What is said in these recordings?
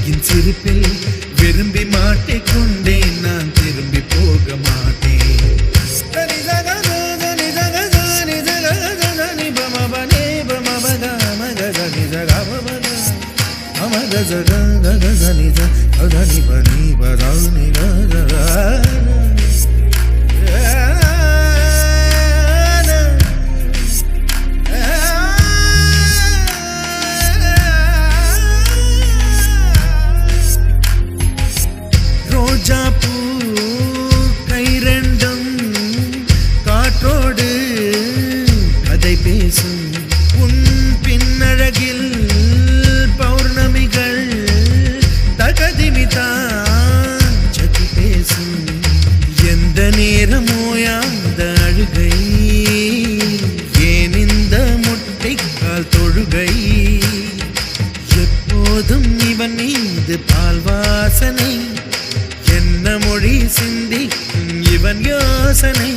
விழியின் சிரிப்பில் விரும்பி மாட்டிக்கொண்டேன் நான் திரும்பி போக மாட்டேன் ரோஜா பூ கை ரெண்டும் காற்றோடு கதை பேசும் உன் பின்னழகில் பௌர்ணமிகள் தகதிமிதான் சதி பேசும் எந்த நேரமோயாந்த அழுகை ஏன் இந்த முட்டைக்கால் தொழுகை எப்போதும் இவன் மீது பால் வாசனை என்ன மொழி சிந்திக்கும் இவன் யோசனை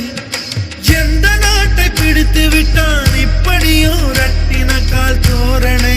எந்த நாட்டை பிடித்து விட்டான் இப்படியோ ரட்டின கால் தோரணை